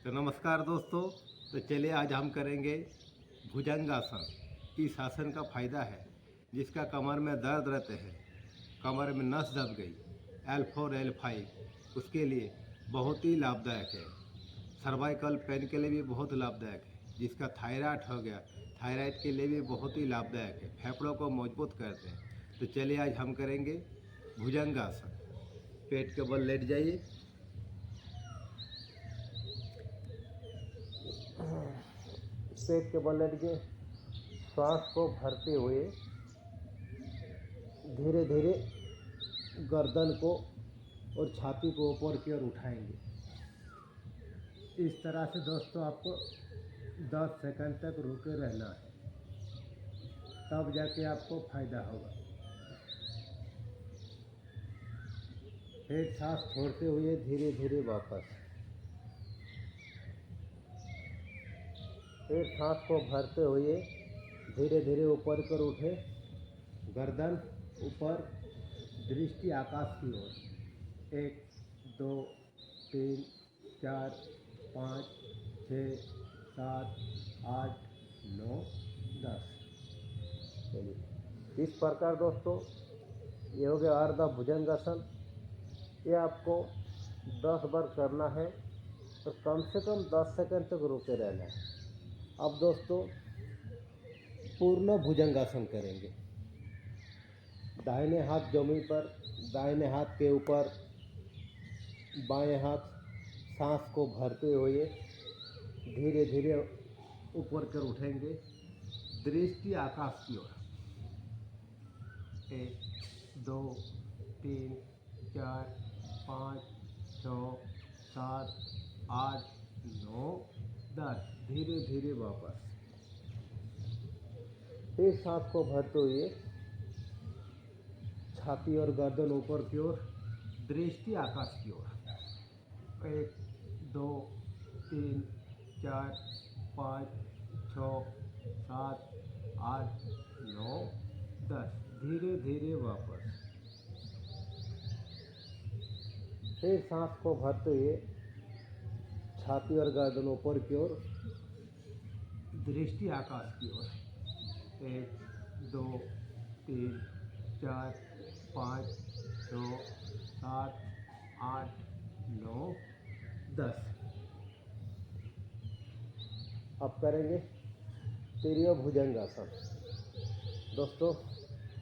तो नमस्कार दोस्तों। तो चलिए आज हम करेंगे भुजंगासन। इस आसन का फ़ायदा है जिसका कमर में दर्द रहते हैं, कमर में नस दब गई, L4 L5 उसके लिए बहुत ही लाभदायक है। सर्वाइकल पेन के लिए भी बहुत लाभदायक है। जिसका थायराइड हो गया, थायराइड के लिए भी बहुत ही लाभदायक है, फेफड़ों को मजबूत करते हैं। तो चलिए आज हम करेंगे भुजंगासन। पेट के बल लेट जाइए। पेट के बल लेट के श्वास को भरते हुए धीरे धीरे गर्दन को और छाती को ऊपर की ओर उठाएंगे। इस तरह से दोस्तों आपको 10 सेकंड तक रुके रहना है, तब जाके आपको फायदा होगा। फिर सांस छोड़ते हुए धीरे धीरे वापस, फिर सांस को भरते हुए धीरे धीरे ऊपर कर उठे, गर्दन ऊपर, दृष्टि आकाश की ओर। 1 2 3 4 5 6 7 8 9 10। चलिए, इस प्रकार दोस्तों ये हो गया अर्ध भुजंगासन। ये आपको 10 बार करना है और कम से कम 10 सेकंड तक रुके रहना है। अब दोस्तों पूर्ण भुजंगासन करेंगे। दाहिने हाथ जमीन पर, दाहिने हाथ के ऊपर, बाएं हाथ सांस को भरते हुए धीरे धीरे ऊपर कर उठेंगे, दृष्टि आकाश की ओर। 1 2 3 4 5 6 7 8 9 10। धीरे धीरे वापस, फिर सांस को भरते हुए छाती और गर्दन ऊपर की ओर, दृष्टि आकाश की ओर। 1 2 3 4 5 6 7 8 9 10। धीरे धीरे वापस, फिर सांस को भरते हुए छाती और गर्दन ऊपर की ओर, दृष्टि आकाश की ओर। 1 2 3 4 5 6 7 8 9 10। अब करेंगे तिर्य भुजंगासन। दोस्तों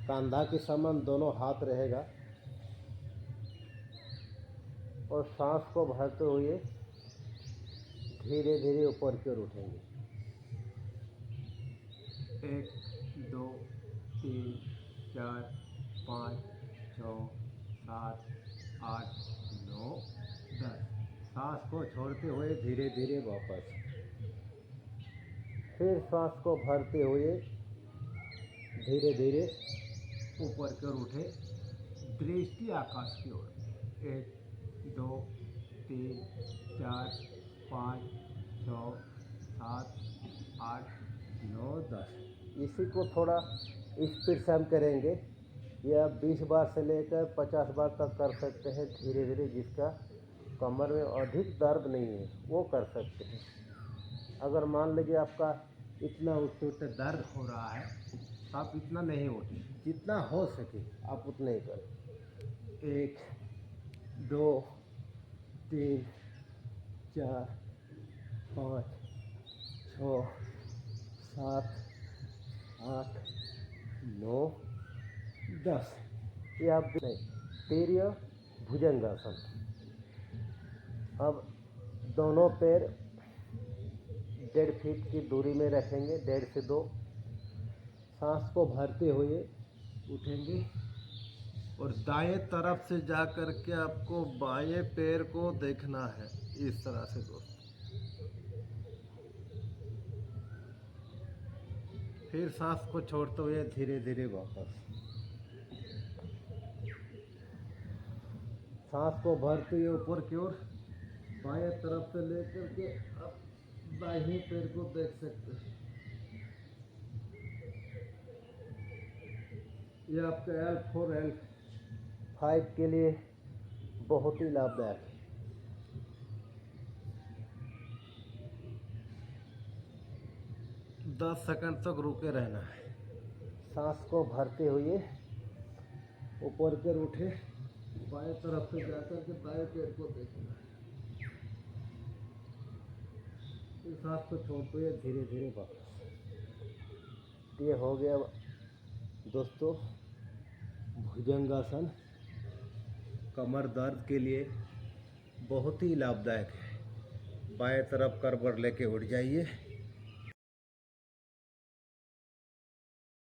कंधा के समान दोनों हाथ रहेगा और सांस को भरते हुए धीरे धीरे ऊपर की ओर उठेंगे। 1 2 3 4 5 6 7 8 9 10। सांस को छोड़ते हुए धीरे धीरे वापस, फिर सांस को भरते हुए धीरे धीरे ऊपर की ओर उठे, दृष्टि आकाश की ओर। 1 2 3 4 5 6 7 8 9 10। इसी को थोड़ा स्पीड से हम करेंगे। यह 20 बार से लेकर 50 बार तक कर सकते हैं धीरे धीरे। जिसका कमर में अधिक दर्द नहीं है वो कर सकते हैं। अगर मान लीजिए आपका इतना उठते दर्द हो रहा है तो आप इतना नहीं उठे, जितना हो सके आप उतना ही करें। 1 2 3 4 5 6 7 8 9 10। ये आप नहीं, तिर्य भुजंगासन। अब दोनों पैर 1.5 फीट की दूरी में रखेंगे, 1.5 से 2। सांस को भरते हुए उठेंगे और दाएं तरफ से जा कर के आपको बाएं पैर को देखना है, इस तरह से दोस्तों। फिर सांस को छोड़ते हुए धीरे धीरे वापस, सांस को भरते हुए ऊपर की ओर, बाएं तरफ से लेकर के आप दाहिने पैर को देख सकते हैं। ये आपके L4 L5 के लिए बहुत ही लाभदायक है। 10 सेकंड तक रुके रहना है। सांस को भरते हुए ऊपर कर उठे, बाएं तरफ से जाकर के दाएं पैर को देखना है। इस सांस को छोड़ते हुए धीरे धीरे वापस। ये हो गया दोस्तों भुजंगासन। कमर दर्द के लिए बहुत ही लाभदायक है। बाएं तरफ करवट लेके उठ जाइए।